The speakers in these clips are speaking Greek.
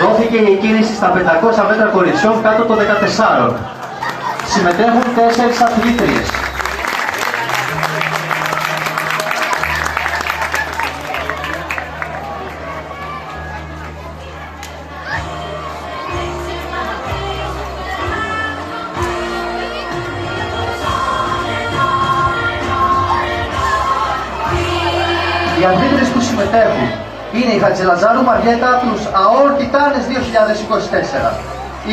Δόθηκε η κίνηση στα 500 μέτρα κοριτσιών κάτω των 14. Συμμετέχουν 4 αθλήτριες. Οι αθλήτριες που συμμετέχουν είναι η Χατζηλαζάρου Μαριέτα από τους ΑΟΡ Τιτάνες 2024,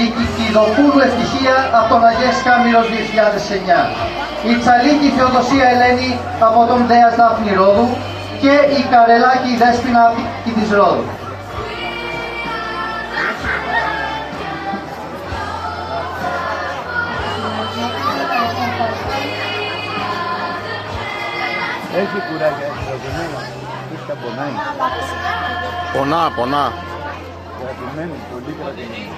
η Κικιδοπούλου Ευτυχία από τον Αγές Κάμηρος 2009, η Τσαλίκη Θεοδοσία Ελένη από τον Δέας Δάφνη Ρόδου και η Καρελάκη Δέσποινα από της Ρόδου. Έχει κουράγια, έχει κρατημένο. Έχει τα πονάει. Πονά. Κρατημένο, πολύ κρατημένο.